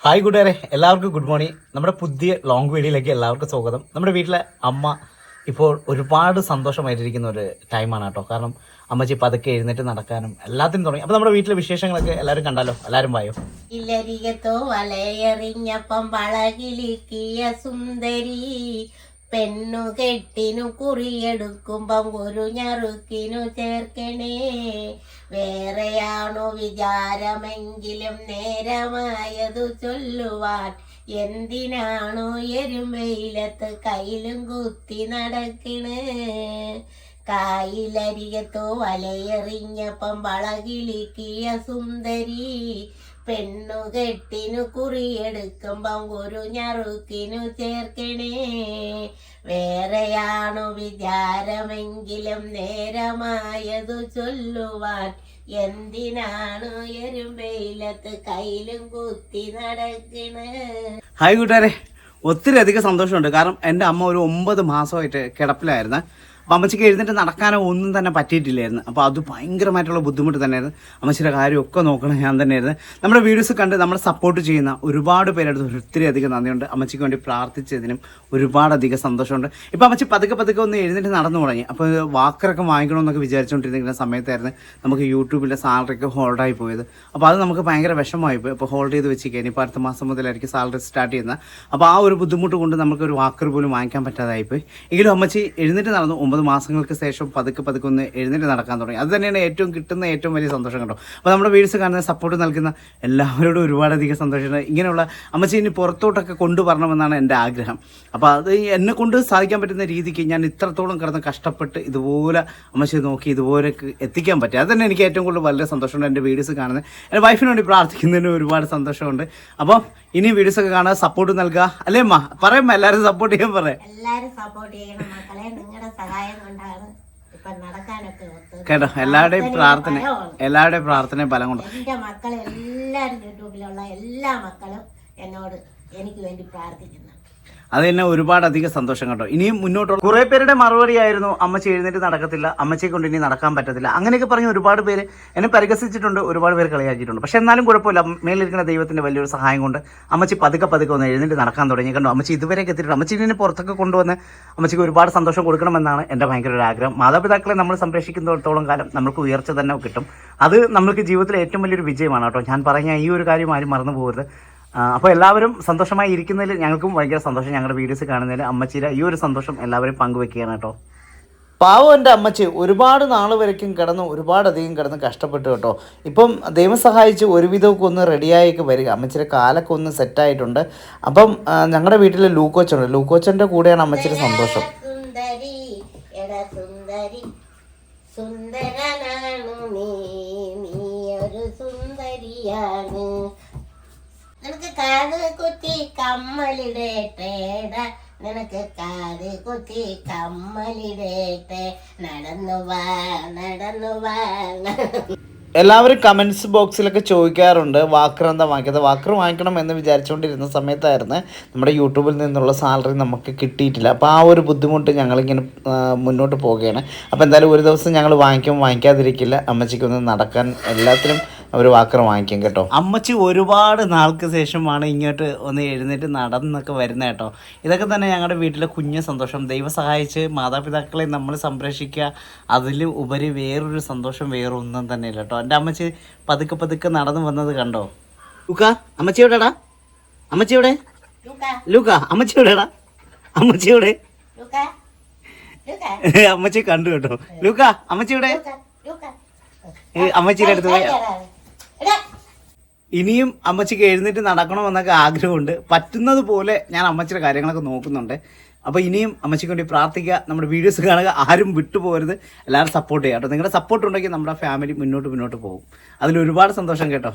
Hi കൂട്ടുകാരെ, എല്ലാവർക്കും good morning. നമ്മുടെ പുതിയ ലോങ് വീഡിയോയിലേക്ക് എല്ലാവർക്കും സ്വാഗതം. നമ്മുടെ വീട്ടിലെ അമ്മ ഇപ്പോൾ ഒരുപാട് സന്തോഷമായിട്ടിരിക്കുന്ന ഒരു ടൈമാണ് കേട്ടോ. കാരണം അമ്മച്ചി പതുക്കെ എഴുന്നേറ്റ് നടക്കാനും എല്ലാത്തിനും തുടങ്ങി. അപ്പൊ നമ്മുടെ വീട്ടിലെ വിശേഷങ്ങളൊക്കെ എല്ലാവരും കണ്ടാലോ? എല്ലാവരും വായോ. ഇല്ലരികത്തോ വലയെറിഞ്ഞപ്പം വളകിലിക്കിയ സുന്ദരി പെണ്ണുകെട്ടിനു കുറിയെടുക്കുമ്പം ഒരു ഞറുക്കിനു ചേർക്കണേ. വേറെയാണോ വിചാരമെങ്കിലും നേരമായതു ചൊല്ലുവാൻ എന്തിനാണോ എരുമയിലത്ത് കയ്യിലും കുത്തി നടക്കണ്. കായിലരികത്തോ വലയെറിഞ്ഞപ്പം വളകിളിക്കിയ സുന്ദരി പെണ്ണുകെട്ടിനു കുറിയെടുക്കുമ്പം ഒരു ഞറുക്കിനു ചേർക്കണേ. വേറെയാണു വിചാരമെങ്കിലും നേരമായതു ചൊല്ലുവാൻ എന്തിനാണു എരുമ്പയിലത്ത് കയ്യിലും കുത്തി നടക്കണ്. ഹായ് കൂട്ടുകാരെ, ഒത്തിരി അധികം സന്തോഷമുണ്ട്. കാരണം എൻ്റെ അമ്മ ഒരു 9 മാസമായിട്ട് കിടപ്പിലായിരുന്നു. അപ്പം അമ്മച്ചിക്ക് എഴുന്നേറ്റ് നടക്കാനോ ഒന്നും തന്നെ പറ്റിയിട്ടില്ലായിരുന്നു. അപ്പോൾ അത് ഭയങ്കരമായിട്ടുള്ള ബുദ്ധിമുട്ട് തന്നെയായിരുന്നു. അമ്മച്ചിയുടെ കാര്യമൊക്കെ നോക്കണം ഞാൻ തന്നെയായിരുന്നു. നമ്മുടെ വീഡിയോസ് കണ്ട് നമ്മളെ സപ്പോർട്ട് ചെയ്യുന്ന ഒരുപാട് പേരെടുത്ത് ഒത്തിരി അധികം നന്ദിയുണ്ട്. അമ്മച്ചിക്ക് വേണ്ടി പ്രാർത്ഥിച്ചതിനും ഒരുപാടധികം സന്തോഷമുണ്ട്. ഇപ്പോൾ അമ്മച്ചി പതുക്കെ ഒന്ന് എഴുന്നേറ്റ് നടന്നു തുടങ്ങി. അപ്പോൾ വാക്കറൊക്കെ വാങ്ങിക്കണമെന്നൊക്കെ വിചാരിച്ചുകൊണ്ടിരിക്കുന്ന സമയത്തായിരുന്നു നമുക്ക് യൂട്യൂബിലെ സാലറിക്ക് ഹോൾഡായി പോയത്. അപ്പോൾ അത് നമുക്ക് ഭയങ്കര വിഷമമായി പോയി. അപ്പോൾ ഹോൾഡ് ചെയ്ത് വെച്ചിരിക്കുക. ഇനിയിപ്പോൾ അടുത്ത മാസം മുതലായിരിക്കും സാലറി സ്റ്റാർട്ട് ചെയ്യുന്നത്. അപ്പോൾ ആ ഒരു ബുദ്ധിമുട്ട് കൊണ്ട് നമുക്കൊരു വാക്കർ പോലും വാങ്ങിക്കാൻ പറ്റാതായിപ്പോയി. എങ്കിലും അമ്മച്ചി എഴുന്നേറ്റ് നടന്നു. 9 മാസങ്ങൾക്ക് ശേഷം പതുക്കെ ഒന്ന് എഴുന്നേറ്റ് നടക്കാൻ തുടങ്ങി. അത് തന്നെയാണ് കിട്ടുന്ന ഏറ്റവും വലിയ സന്തോഷം കേട്ടോ. അപ്പോൾ നമ്മുടെ വീഡിയോസ് കാണുന്ന സപ്പോർട്ട് നൽകുന്ന എല്ലാവരോടും ഒരുപാടധികം സന്തോഷമുണ്ട്. ഇങ്ങനെയുള്ള അമ്മച്ചി ഇനി പുറത്തോട്ടൊക്കെ കൊണ്ടുവരണമെന്നാണ് എൻ്റെ ആഗ്രഹം. അപ്പോൾ അത് എന്നെ കൊണ്ട് സാധിക്കാൻ പറ്റുന്ന രീതിക്ക് ഞാൻ ഇത്രത്തോളം കിടന്ന് കഷ്ടപ്പെട്ട് ഇതുപോലെ അമ്മച്ചി നോക്കി ഇതുപോലെ എത്തിക്കാൻ പറ്റും. അത് തന്നെ എനിക്ക് ഏറ്റവും കൂടുതൽ വളരെ സന്തോഷമുണ്ട്. എൻ്റെ വീഡിയോസ് കാണുന്നത് എൻ്റെ വൈഫിന് വേണ്ടി പ്രാർത്ഥിക്കുന്നതിന് ഒരുപാട് സന്തോഷമുണ്ട്. അപ്പോൾ ഇനി വീഡിയോസൊക്കെ കാണുക, സപ്പോർട്ട് നൽകുക. അല്ലേ അമ്മ? പറയുമ്പോൾ എല്ലാവരും സപ്പോർട്ട് ചെയ്യാൻ പറയാം. എല്ലാരും സപ്പോർട്ട് ചെയ്യണം മക്കളെ. നിങ്ങളുടെ സഹായം കൊണ്ടാണ് ഇപ്പൊ നടക്കാനൊക്കെ കേട്ടോ. എല്ലാവരുടെയും പ്രാർത്ഥന ബലം കൊണ്ട് എന്റെ മക്കൾ എല്ലാരും യൂട്യൂബിലുള്ള എല്ലാ മക്കളും എന്നോട് എനിക്ക് വേണ്ടി പ്രാർത്ഥിക്കുന്നു. അത് തന്നെ ഒരുപാടധികം സന്തോഷം കേട്ടോ. ഇനിയും മുന്നോട്ടുള്ള കുറേ പേരുടെ മറുപടി ആയിരുന്നു, അമ്മച്ചി എഴുന്നേറ്റ് നടക്കത്തില്ല, അമ്മച്ചിയെ കൊണ്ട് ഇനി നടക്കാൻ പറ്റത്തില്ല, അങ്ങനെയൊക്കെ പറഞ്ഞ് ഒരുപാട് പേര് എന്നെ പരിഹസിച്ചിട്ടുണ്ട്, ഒരുപാട് പേര് കളിയാക്കിയിട്ടുണ്ട്. പക്ഷെ എന്നാലും കുഴപ്പമില്ല. മേലിരിക്കുന്ന ദൈവത്തിന്റെ വലിയൊരു സഹായം കൊണ്ട് അമ്മച്ചി പതുക്കെ ഒന്ന് എഴുന്നേറ്റ് നടക്കാൻ തുടങ്ങി കണ്ടോ. അമ്മച്ചി ഇതുവരെയൊക്കെ എത്തിയിട്ടുണ്ട്. അമ്മച്ചി ഇതിനെ പുറത്തൊക്കെ കൊണ്ടുവന്ന് അമ്മച്ചിക്ക് ഒരുപാട് സന്തോഷം കൊടുക്കണമെന്നാണ് എൻ്റെ ഭയങ്കര ഒരു ആഗ്രഹം. മാതാപിതാക്കളെ നമ്മൾ സംരക്ഷിക്കുന്നിടത്തോളം കാലം നമുക്ക് ഉയർച്ച തന്നെ കിട്ടും. അത് നമ്മൾക്ക് ജീവിതത്തിലെ ഏറ്റവും വലിയൊരു വിജയമാണ് കേട്ടോ. ഞാൻ പറഞ്ഞ ഈ ഒരു കാര്യം ആരും മറന്നു പോകരുത്. അപ്പോൾ എല്ലാവരും സന്തോഷമായി ഇരിക്കുന്നതിൽ ഞങ്ങൾക്കും ഭയങ്കര സന്തോഷം. ഞങ്ങളുടെ വീഡിയോസ് കാണുന്നതിൽ അമ്മച്ചിയുടെ ഈ ഒരു സന്തോഷം എല്ലാവരും പങ്കുവെക്കുകയാണ് കേട്ടോ. പാവം എൻ്റെ അമ്മച്ചി ഒരുപാട് നാൾ വരയ്ക്കും ഒരുപാടധികം കിടന്ന് കഷ്ടപ്പെട്ടു കേട്ടോ. ഇപ്പം ദൈവം സഹായിച്ച് ഒരുവിധമൊക്കെ ഒന്ന് റെഡിയായിക്ക് വരിക. അമ്മച്ചിയുടെ കാലൊക്കെ ഒന്ന് സെറ്റായിട്ടുണ്ട്. അപ്പം ഞങ്ങളുടെ വീട്ടിൽ ലൂക്കോച്ചുണ്ട്. ലൂക്കോച്ചൻ്റെ കൂടെയാണ് അമ്മച്ചിയുടെ സന്തോഷം. നിനക്ക് കാത് കുത്തി കമ്മലിടേട്ടേടാ, നിനക്ക് കാത് കുത്തി കമ്മലിടേട്ടെ, നടന്നു വാ. എല്ലാവരും കമൻസ് ബോക്സിലൊക്കെ ചോദിക്കാറുണ്ട് വാക്കർ എന്താ വാങ്ങിയത്. വാക്കർ വാങ്ങിക്കണം എന്ന് വിചാരിച്ചുകൊണ്ടിരുന്ന സമയത്തായിരുന്നു നമ്മുടെ യൂട്യൂബിൽ നിന്നുള്ള സാലറി നമുക്ക് കിട്ടിയിട്ടില്ല. അപ്പോൾ ആ ഒരു ബുദ്ധിമുട്ട് ഞങ്ങളിങ്ങനെ മുന്നോട്ട് പോവുകയാണ്. അപ്പോൾ എന്തായാലും ഒരു ദിവസം ഞങ്ങൾ വാങ്ങിക്കാതിരിക്കില്ല. അമ്മച്ചിക്കൊന്ന് നടക്കാൻ എല്ലാത്തിനും ഒരു വാക്കർ വാങ്ങിക്കും കേട്ടോ. അമ്മച്ചി ഒരുപാട് നാൾക്ക് ശേഷമാണ് ഇങ്ങോട്ട് ഒന്ന് എഴുന്നേറ്റ് നടന്നൊക്കെ വരുന്നത് കേട്ടോ. ഇതൊക്കെ തന്നെ ഞങ്ങളുടെ വീട്ടിലെ കുഞ്ഞ് സന്തോഷം. ദൈവം സഹായിച്ച് മാതാപിതാക്കളെ നമ്മൾ സംരക്ഷിക്കുക, അതിൽ ഉപരി വേറൊരു സന്തോഷം വേറൊന്നും തന്നെ ഇല്ല കേട്ടോ. എൻ്റെ അമ്മച്ചി പതുക്കെ നടന്നു വന്നത് കണ്ടോ. ലൂക്ക അമ്മച്ചിയോടെടാ, അമ്മച്ചിയോടെ ലൂക്ക അമ്മച്ചിയോടെടാ, അമ്മച്ചിയോടെ അമ്മച്ചി കണ്ടു കേട്ടോ. ലൂക്ക അമ്മച്ചിയുടെ അമ്മച്ചിയുടെ അടുത്ത് പോയി. ഇനിയും അമ്മച്ചിക്ക് എഴുന്നേറ്റ് നടക്കണമെന്നൊക്കെ ആഗ്രഹമുണ്ട്. പറ്റുന്നത് പോലെ ഞാൻ അമ്മച്ചിയുടെ കാര്യങ്ങളൊക്കെ നോക്കുന്നുണ്ട്. അപ്പോൾ ഇനിയും അമ്മച്ചിക്ക് വേണ്ടി പ്രാർത്ഥിക്കുക. നമ്മുടെ വീഡിയോസ് കാണുക, ആരും വിട്ടുപോകരുത്, എല്ലാവരും സപ്പോർട്ട് ചെയ്യുക കേട്ടോ. നിങ്ങളുടെ സപ്പോർട്ട് ഉണ്ടെങ്കിൽ നമ്മുടെ ഫാമിലി മുന്നോട്ട് പോകും. അതിൽ ഒരുപാട് സന്തോഷം കേട്ടോ.